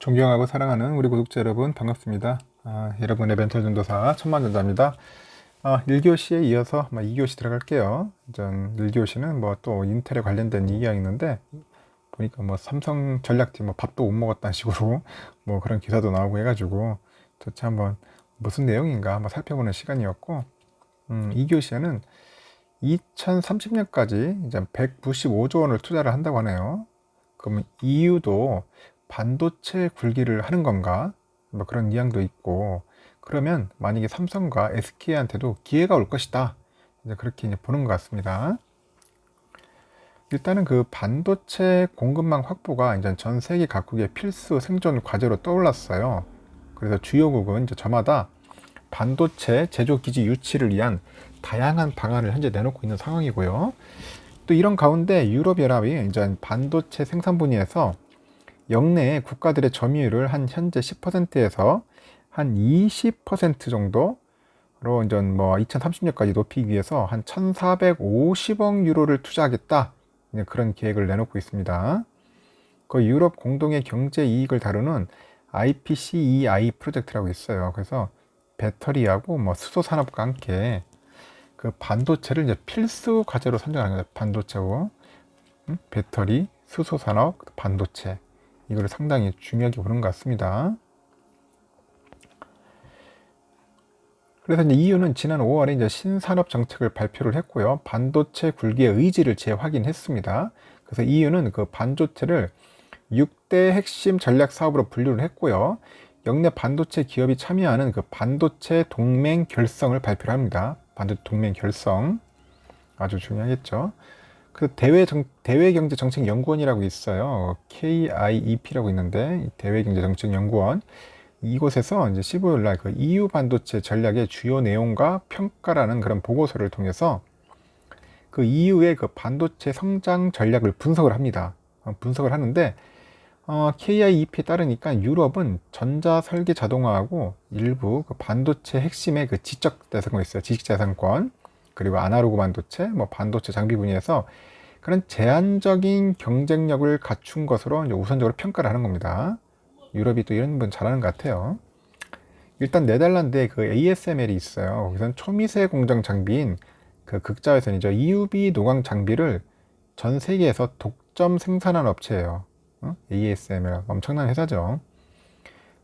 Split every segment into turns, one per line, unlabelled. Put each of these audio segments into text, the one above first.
존경하고 사랑하는 우리 구독자 여러분 반갑습니다. 여러분의 멘탈 전도사 천만전자입니다. 1교시에 이어서 2교시 들어갈게요. 전 1교시는 뭐 또 인텔에 관련된 이야기가 있는데 보니까 뭐 삼성 전략팀 뭐 밥도 못 먹었다는 식으로 뭐 그런 기사도 나오고 해가지고 도대체 한번 무슨 내용인가 한번 살펴보는 시간이었고 2교시에는 2030년까지 이제 195조 원을 투자를 한다고 하네요. 그러면 이유도 반도체 굴기를 하는 건가? 뭐 그런 뉘앙도 있고, 그러면 만약에 삼성과 SK한테도 기회가 올 것이다. 이제 그렇게 이제 보는 것 같습니다. 일단은 그 반도체 공급망 확보가 이제 전 세계 각국의 필수 생존 과제로 떠올랐어요. 그래서 주요국은 이제 저마다 반도체 제조 기지 유치를 위한 다양한 방안을 현재 내놓고 있는 상황이고요. 또 이런 가운데 유럽연합이 이제 반도체 생산 분야에서 역내 국가들의 점유율을 한 현재 10%에서 한 20% 정도로 이제 뭐 2030년까지 높이기 위해서 한 1,450억 유로를 투자하겠다. 그런 계획을 내놓고 있습니다. 그 유럽 공동의 경제 이익을 다루는 IPCEI 프로젝트라고 있어요. 그래서 배터리하고 뭐 수소 산업과 함께 그 반도체를 이제 필수 과제로 선정하는 거예요. 반도체고 배터리, 수소 산업, 반도체. 이걸 상당히 중요하게 보는 것 같습니다. 그래서 이제 EU는 지난 5월에 이제 신산업 정책을 발표를 했고요. 반도체 굴기의 의지를 재확인했습니다. 그래서 EU는 그 반도체를 6대 핵심 전략 사업으로 분류를 했고요. 역내 반도체 기업이 참여하는 그 반도체 동맹 결성을 발표를 합니다. 반도체 동맹 결성. 아주 중요하겠죠. 그 대외경제정책연구원이라고 있어요. KIEP라고 있는데 대외경제정책연구원 이곳에서 이제 15일 날 그 EU 반도체 전략의 주요 내용과 평가라는 그런 보고서를 통해서 그 EU의 그 반도체 성장 전략을 분석을 합니다. 분석을 하는데 KIEP에 따르니까 유럽은 전자 설계 자동화하고 일부 그 반도체 핵심의 그 지적 자산권 있어요. 지식 자산권 그리고 아날로그 반도체, 뭐 반도체 장비 분야에서 그런 제한적인 경쟁력을 갖춘 것으로 이제 우선적으로 평가를 하는 겁니다. 유럽이 또 이런 부분 잘하는 것 같아요. 일단 네덜란드에 그 ASML이 있어요. 거기서는 초미세 공정 장비인 그 극자회선이죠. EUV 노광 장비를 전 세계에서 독점 생산한 업체예요. ASML 엄청난 회사죠.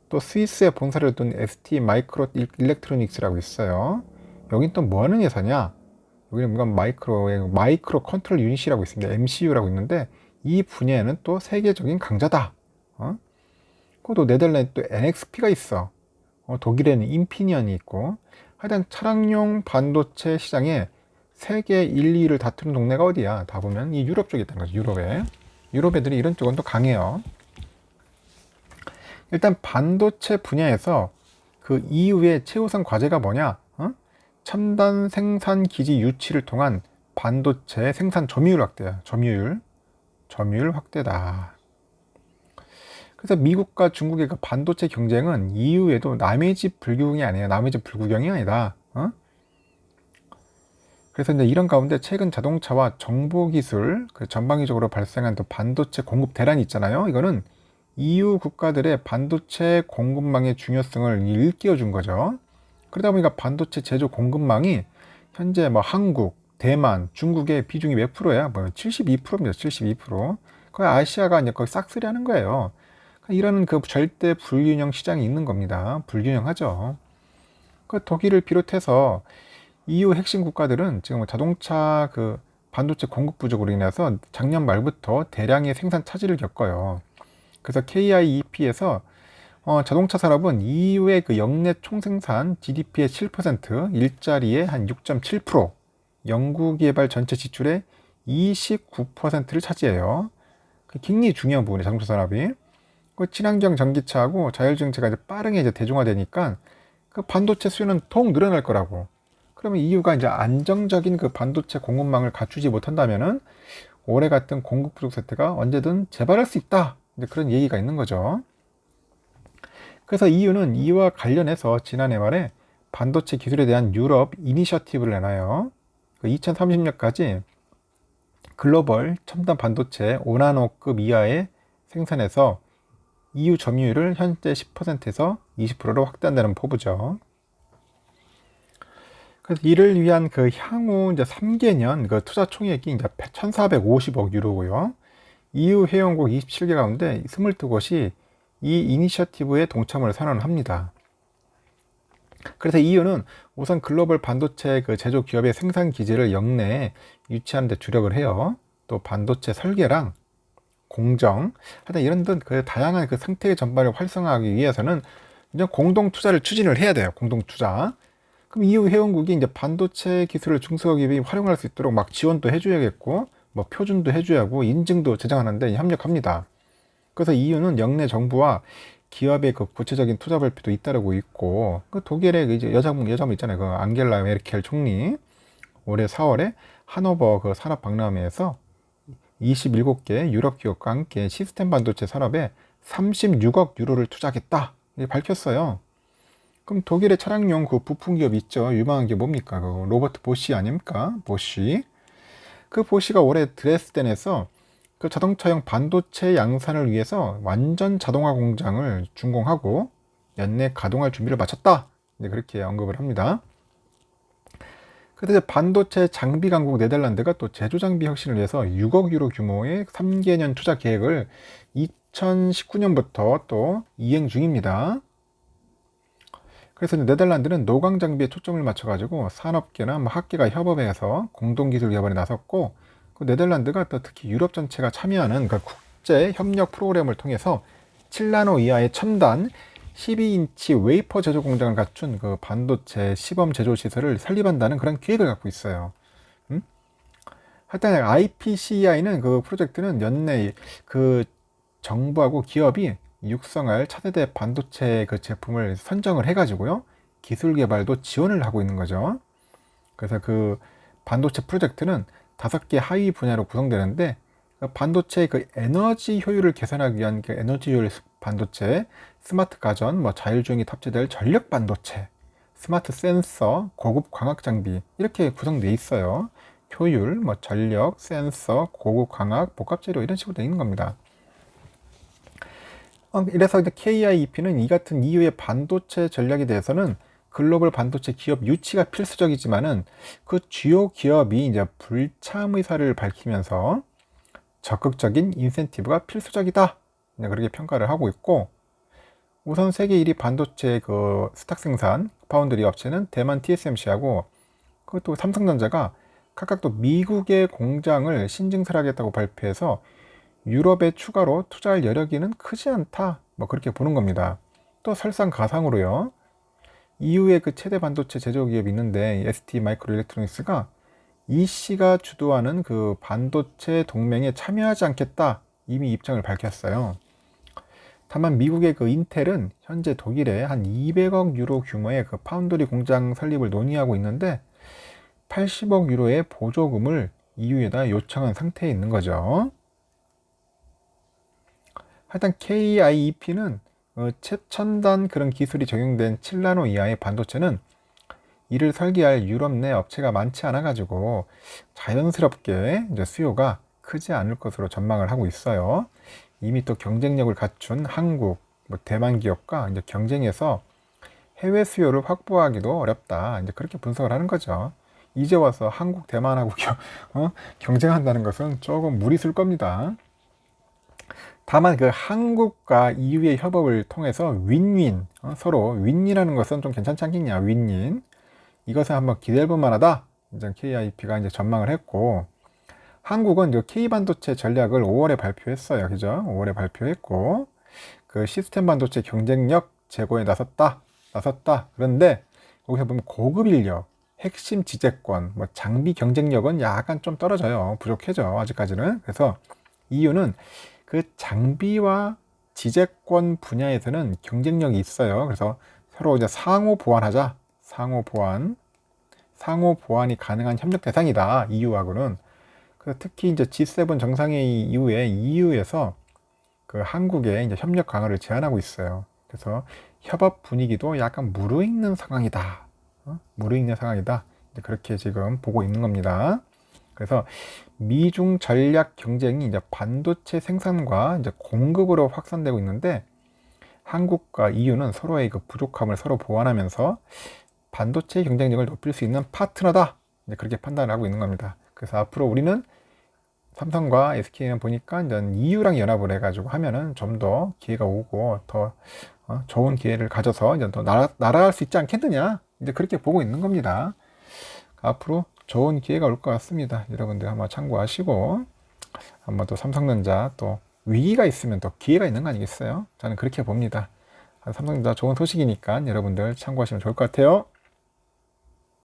또 스위스에 본사를 둔 ST 마이크로 일렉트로닉스라고 있어요. 여긴 또 뭐 하는 회사냐? 여기는 뭔가 마이크로 컨트롤 유닛이라고 있습니다. MCU라고 있는데 이 분야에는 또 세계적인 강자다. 또 네덜란드 또 NXP가 있어. 독일에는 인피니언이 있고. 하여튼 차량용 반도체 시장에 세계 1, 2위를 다투는 동네가 어디야? 다 보면 이 유럽 쪽에 있다는 거죠. 유럽에. 유럽 애들이 이런 쪽은 또 강해요. 일단 반도체 분야에서 그 이후의 최우선 과제가 뭐냐? 첨단 생산 기지 유치를 통한 반도체 생산 점유율 확대야. 점유율 확대다. 그래서 미국과 중국의 그 반도체 경쟁은 이후에도 남의 집 불구경이 아니에요. 남의 집 불구경이 아니다. 그래서 이제 이런 가운데 최근 자동차와 정보기술 그 전방위적으로 발생한 또 반도체 공급 대란이 있잖아요. 이거는 EU 국가들의 반도체 공급망의 중요성을 일깨워 준 거죠. 그러다 보니까 반도체 제조 공급망이 현재 뭐 한국, 대만, 중국의 비중이 몇 프로야? 뭐 72%입니다. 72%. 거의 아시아가 이제 거의 싹쓸이 하는 거예요. 이런 그 절대 불균형 시장이 있는 겁니다. 불균형하죠. 그 독일을 비롯해서 EU 핵심 국가들은 지금 자동차 그 반도체 공급 부족으로 인해서 작년 말부터 대량의 생산 차질을 겪어요. 그래서 KIEP에서 자동차 산업은 EU의 그 역내 총생산 GDP의 7%, 일자리의 한 6.7%, 연구개발 전체 지출의 29%를 차지해요. 굉장히 중요한 부분이에요, 자동차 산업이. 그 친환경 전기차하고 자율주행차가 이제 빠르게 이제 대중화되니까 그 반도체 수요는 더욱 늘어날 거라고. 그러면 EU가 이제 안정적인 그 반도체 공급망을 갖추지 못한다면은 올해 같은 공급 부족 사태가 언제든 재발할 수 있다. 이제 그런 얘기가 있는 거죠. 그래서 EU는 이와 관련해서 지난해 말에 반도체 기술에 대한 유럽 이니셔티브를 내놔요. 2030년까지 글로벌 첨단 반도체 5나노급 이하의 생산에서 EU 점유율을 현재 10%에서 20%로 확대한다는 포부죠. 그래서 이를 위한 그 향후 이제 3개년 그 투자 총액이 이제 1,450억 유로고요. EU 회원국 27개 가운데 22곳이 이 이니셔티브에 동참을 선언합니다. 그래서 EU는 우선 글로벌 반도체 그 제조 기업의 생산 기지를 역내에 유치하는 데 주력을 해요. 또 반도체 설계랑 공정, 하여튼 이런 등 그 다양한 그 생태계 전반을 활성화하기 위해서는 이제 공동 투자를 추진을 해야 돼요. 공동 투자. 그럼 EU 회원국이 이제 반도체 기술을 중소기업이 활용할 수 있도록 막 지원도 해줘야겠고, 뭐 표준도 해줘야 하고 인증도 제정하는데 협력합니다. 그래서 EU는 역내 정부와 기업의 그 구체적인 투자 발표도 잇따르고 있고, 그 독일의 그 이제 여자분 있잖아요. 그 앙겔라 메르켈 총리 올해 4월에 하노버 그 산업 박람회에서 27개 유럽 기업과 함께 시스템 반도체 산업에 36억 유로를 투자하겠다 밝혔어요. 그럼 독일의 차량용 그 부품 기업 있죠. 유명한 게 뭡니까? 그 로버트 보쉬 아닙니까? 보쉬. 그 보쉬가 올해 드레스덴에서 그 자동차용 반도체 양산을 위해서 완전 자동화 공장을 준공하고 연내 가동할 준비를 마쳤다. 이제 그렇게 언급을 합니다. 그래서 반도체 장비 강국 네덜란드가 또 제조 장비 혁신을 위해서 6억 유로 규모의 3개년 투자 계획을 2019년부터 또 이행 중입니다. 그래서 네덜란드는 노광 장비에 초점을 맞춰가지고 산업계나 뭐 학계가 협업해서 공동기술 개발에 나섰고, 그 네덜란드가 또 특히 유럽 전체가 참여하는 그 국제 협력 프로그램을 통해서 7나노 이하의 첨단 12인치 웨이퍼 제조 공장을 갖춘 그 반도체 시범 제조 시설을 설립한다는 그런 계획을 갖고 있어요. 하여튼 IPCEI는 그 프로젝트는 연내 그 정부하고 기업이 육성할 차세대 반도체 그 제품을 선정을 해가지고요, 기술 개발도 지원을 하고 있는 거죠. 그래서 그 반도체 프로젝트는 5개 하위 분야로 구성되는데, 그 반도체 그 에너지 효율을 개선하기 위한 그 에너지 효율 반도체, 스마트 가전, 뭐 자율주행이 탑재될 전력 반도체, 스마트 센서, 고급 광학 장비 이렇게 구성되어 있어요. 효율, 뭐 전력, 센서, 고급 광학, 복합 재료 이런 식으로 되어 있는 겁니다. 이래서 KIEP는 이 같은 EU의 반도체 전략에 대해서는 글로벌 반도체 기업 유치가 필수적이지만은 그 주요 기업이 이제 불참 의사를 밝히면서 적극적인 인센티브가 필수적이다. 그렇게 평가를 하고 있고, 우선 세계 1위 반도체 그 스탁 생산 파운드리 업체는 대만 TSMC하고 그것도 삼성전자가 각각 또 미국의 공장을 신증설하겠다고 발표해서 유럽에 추가로 투자할 여력이는 크지 않다. 뭐 그렇게 보는 겁니다. 또 설상가상으로요, EU의 그 최대 반도체 제조 기업이 있는데 ST 마이크로 일렉트로닉스가 이씨가 주도하는 그 반도체 동맹에 참여하지 않겠다 이미 입장을 밝혔어요. 다만 미국의 그 인텔은 현재 독일에 한 200억 유로 규모의 그 파운드리 공장 설립을 논의하고 있는데 80억 유로의 보조금을 EU에다 요청한 상태에 있는 거죠. 하여튼 KIEP는 최첨단 그런 기술이 적용된 7나노 이하의 반도체는 이를 설계할 유럽 내 업체가 많지 않아 가지고 자연스럽게 이제 수요가 크지 않을 것으로 전망을 하고 있어요. 이미 또 경쟁력을 갖춘 한국, 뭐 대만 기업과 이제 경쟁해서 해외 수요를 확보하기도 어렵다. 이제 그렇게 분석을 하는 거죠. 이제 와서 한국, 대만하고 경쟁한다는 것은 조금 무리수일 겁니다. 다만 그 한국과 EU의 협업을 통해서 윈윈, 서로 윈윈하는 것은 좀 괜찮지 않겠냐, 윈윈. 이것은 한번 기대해볼 만하다. 이제 KIP가 이제 전망을 했고, 한국은 이제 K반도체 전략을 5월에 발표했어요. 그죠? 5월에 발표했고, 그 시스템 반도체 경쟁력 제고에 나섰다. 그런데 거기서 보면 고급 인력, 핵심 지재권, 뭐 장비 경쟁력은 약간 좀 떨어져요. 부족해져, 아직까지는. 그래서 EU는 그 장비와 지재권 분야에서는 경쟁력이 있어요. 그래서 서로 이제 상호 보완하자. 상호 보완이 가능한 협력 대상이다. EU하고는. 그래서 특히 이제 G7 정상회의 이후에 EU에서 그 한국에 이제 협력 강화를 제안하고 있어요. 그래서 협업 분위기도 약간 무르익는 상황이다. 무르익는 상황이다. 이제 그렇게 지금 보고 있는 겁니다. 그래서 미중 전략 경쟁이 이제 반도체 생산과 이제 공급으로 확산되고 있는데, 한국과 EU는 서로의 그 부족함을 서로 보완하면서 반도체 경쟁력을 높일 수 있는 파트너다. 이제 그렇게 판단을 하고 있는 겁니다. 그래서 앞으로 우리는 삼성과 SK는 보니까 이제 EU랑 연합을 해가지고 하면은 좀 더 기회가 오고 더 좋은 기회를 가져서 이제 더 날아갈 수 있지 않겠느냐. 이제 그렇게 보고 있는 겁니다. 앞으로 좋은 기회가 올 것 같습니다. 여러분들 한번 참고하시고 한번 또 삼성전자 또 위기가 있으면 또 기회가 있는 거 아니겠어요? 저는 그렇게 봅니다. 삼성전자 좋은 소식이니까 여러분들 참고하시면 좋을 것 같아요.